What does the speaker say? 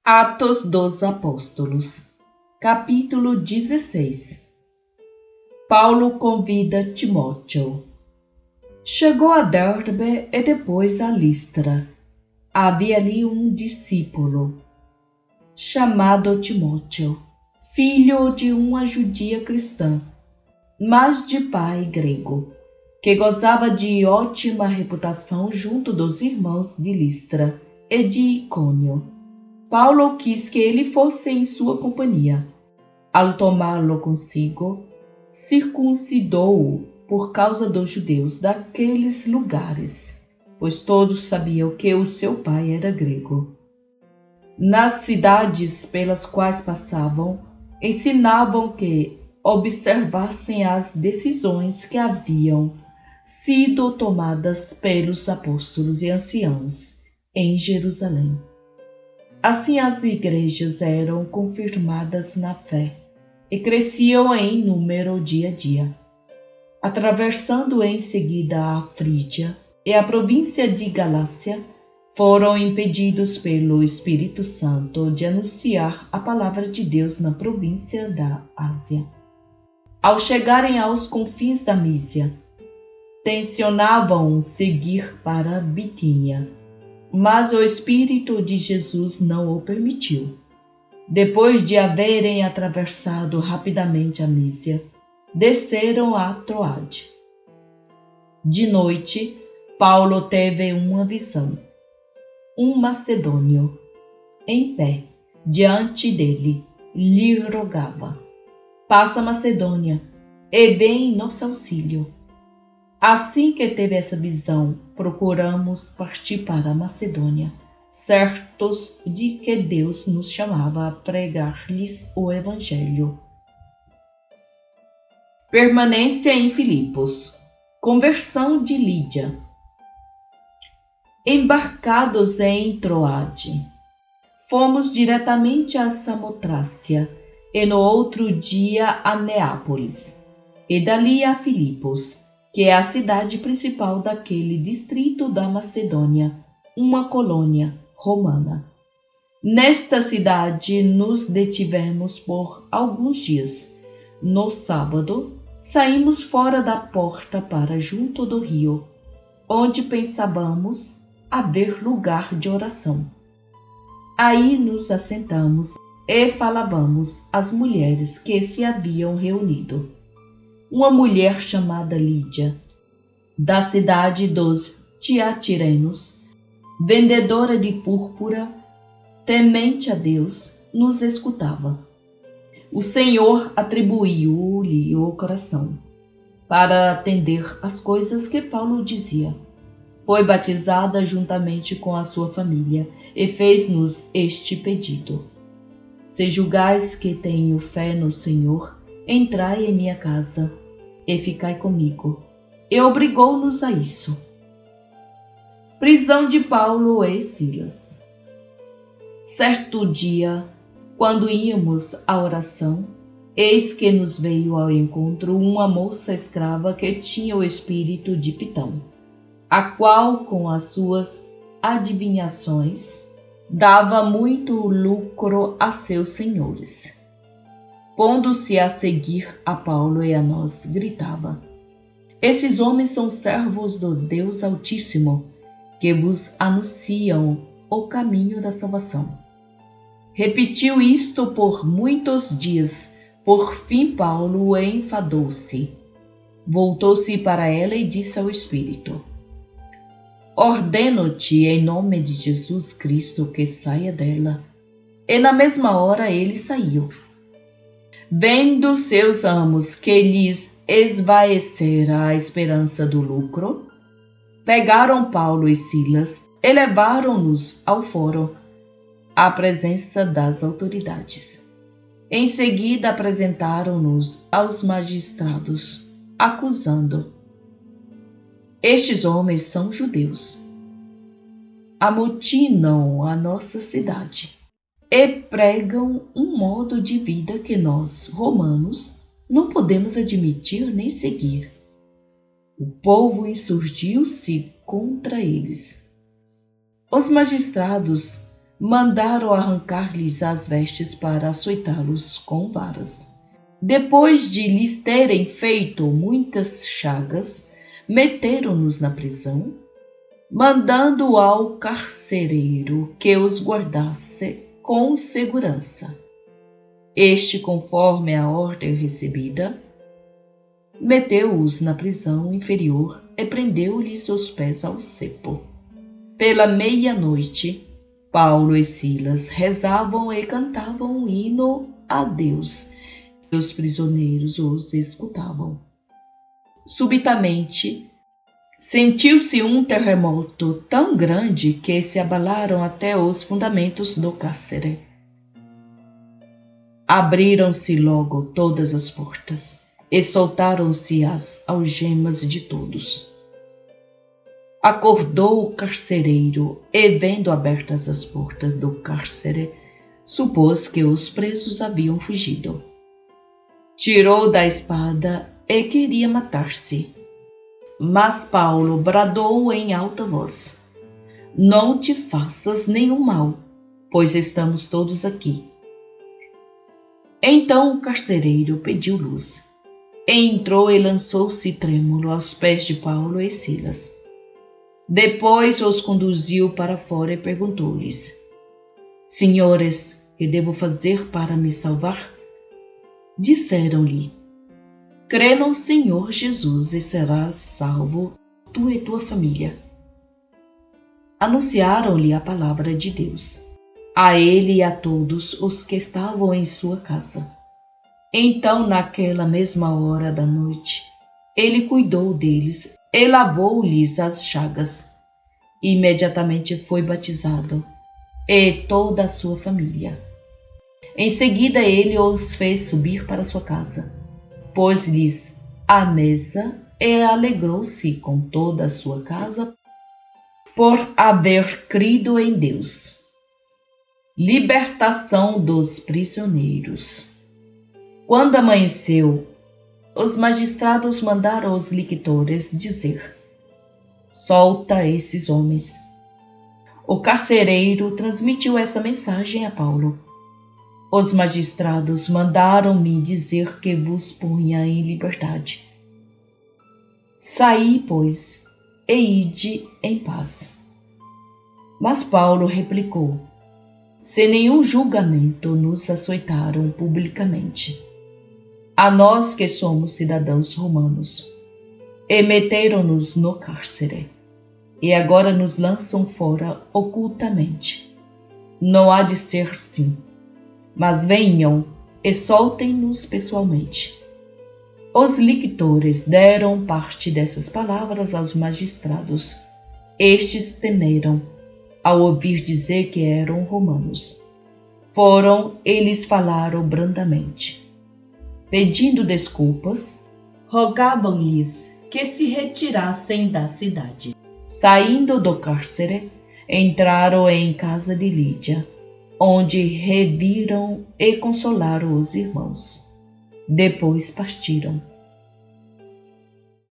Atos dos Apóstolos, capítulo 16. Paulo convida Timóteo. Chegou a Derbe e depois a Listra. Havia ali um discípulo, chamado Timóteo, filho de uma judia cristã, mas de pai grego, que gozava de ótima reputação junto dos irmãos de Listra e de Icônio. Paulo quis que ele fosse em sua companhia. Ao tomá-lo consigo, circuncidou-o por causa dos judeus daqueles lugares, pois todos sabiam que o seu pai era grego. Nas cidades pelas quais passavam, ensinavam que observassem as decisões que haviam sido tomadas pelos apóstolos e anciãos em Jerusalém. Assim as igrejas eram confirmadas na fé e cresciam em número dia a dia. Atravessando em seguida a Frígia e a província de Galácia, foram impedidos pelo Espírito Santo de anunciar a palavra de Deus na província da Ásia. Ao chegarem aos confins da Mísia, tensionavam seguir para Bitínia, mas o Espírito de Jesus não o permitiu. Depois de haverem atravessado rapidamente a Mísia, desceram a Troade. De noite, Paulo teve uma visão. Um macedônio, em pé, diante dele, lhe rogava: "Passa a Macedônia e vem em nosso auxílio." Assim que teve essa visão, procuramos partir para a Macedônia, certos de que Deus nos chamava a pregar-lhes o Evangelho. Permanência em Filipos. Conversão de Lídia. Embarcados em Troade, fomos diretamente a Samotrácia e no outro dia a Neápolis, e dali a Filipos, que é a cidade principal daquele distrito da Macedônia, uma colônia romana. Nesta cidade nos detivemos por alguns dias. No sábado, saímos fora da porta para junto do rio, onde pensávamos haver lugar de oração. Aí nos assentamos e falávamos às mulheres que se haviam reunido. Uma mulher chamada Lídia, da cidade dos Tiatirenos, vendedora de púrpura, temente a Deus, nos escutava. O Senhor atribuiu-lhe o coração para atender às coisas que Paulo dizia. Foi batizada juntamente com a sua família e fez-nos este pedido: "Se julgais que tenho fé no Senhor, entrai em minha casa e ficai comigo." E obrigou-nos a isso. Prisão de Paulo e Silas. Certo dia, quando íamos à oração, eis que nos veio ao encontro uma moça escrava que tinha o espírito de Pitão, a qual, com as suas adivinhações, dava muito lucro a seus senhores. Pondo-se a seguir a Paulo e a nós, gritava: "Esses homens são servos do Deus Altíssimo, que vos anunciam o caminho da salvação." Repetiu isto por muitos dias. Por fim, Paulo enfadou-se. Voltou-se para ela e disse ao Espírito: "Ordeno-te em nome de Jesus Cristo que saia dela." E na mesma hora ele saiu. Vendo seus amos que lhes esvaecera a esperança do lucro, pegaram Paulo e Silas e levaram-nos ao foro, à presença das autoridades. Em seguida apresentaram-nos aos magistrados, acusando: "Estes homens são judeus, amotinam a nossa cidade e pregam um modo de vida que nós, romanos, não podemos admitir nem seguir." O povo insurgiu-se contra eles. Os magistrados mandaram arrancar-lhes as vestes para açoitá-los com varas. Depois de lhes terem feito muitas chagas, meteram-nos na prisão, mandando ao carcereiro que os guardasse com segurança. Este, conforme a ordem recebida, meteu-os na prisão inferior e prendeu-lhes os pés ao cepo. Pela meia-noite, Paulo e Silas rezavam e cantavam um hino a Deus, e os prisioneiros os escutavam. Subitamente, sentiu-se um terremoto tão grande que se abalaram até os fundamentos do cárcere. Abriram-se logo todas as portas e soltaram-se as algemas de todos. Acordou o carcereiro e, vendo abertas as portas do cárcere, supôs que os presos haviam fugido. Tirou da espada e queria matar-se. Mas Paulo bradou em alta voz: Não te faças nenhum mal, pois estamos todos aqui. Então o carcereiro pediu luz. Entrou e lançou-se trêmulo aos pés de Paulo e Silas. Depois os conduziu para fora e perguntou-lhes: Senhores, que devo fazer para me salvar? Disseram-lhe: Crê no Senhor Jesus e serás salvo, tu e tua família. Anunciaram-lhe a palavra de Deus, a ele e a todos os que estavam em sua casa. Então, naquela mesma hora da noite, ele cuidou deles e lavou-lhes as chagas. Imediatamente foi batizado, e toda a sua família. Em seguida ele os fez subir para sua casa, pôs-lhes à mesa e alegrou-se com toda a sua casa por haver crido em Deus. Libertação dos prisioneiros. Quando amanheceu, os magistrados mandaram aos lictores dizer: Solta esses homens. O carcereiro transmitiu essa mensagem a Paulo. Os magistrados mandaram-me dizer que vos ponha em liberdade. Saí, pois, e ide em paz. Mas Paulo replicou: Se nenhum julgamento nos açoitaram publicamente, a nós que somos cidadãos romanos, e meteram-nos no cárcere, e agora nos lançam fora ocultamente. Não há de ser assim, mas venham e soltem-nos pessoalmente. Os lictores deram parte dessas palavras aos magistrados. Estes temeram, ao ouvir dizer que eram romanos. Foram e lhes falaram brandamente. Pedindo desculpas, rogavam-lhes que se retirassem da cidade. Saindo do cárcere, entraram em casa de Lídia, onde reviram e consolaram os irmãos. Depois partiram.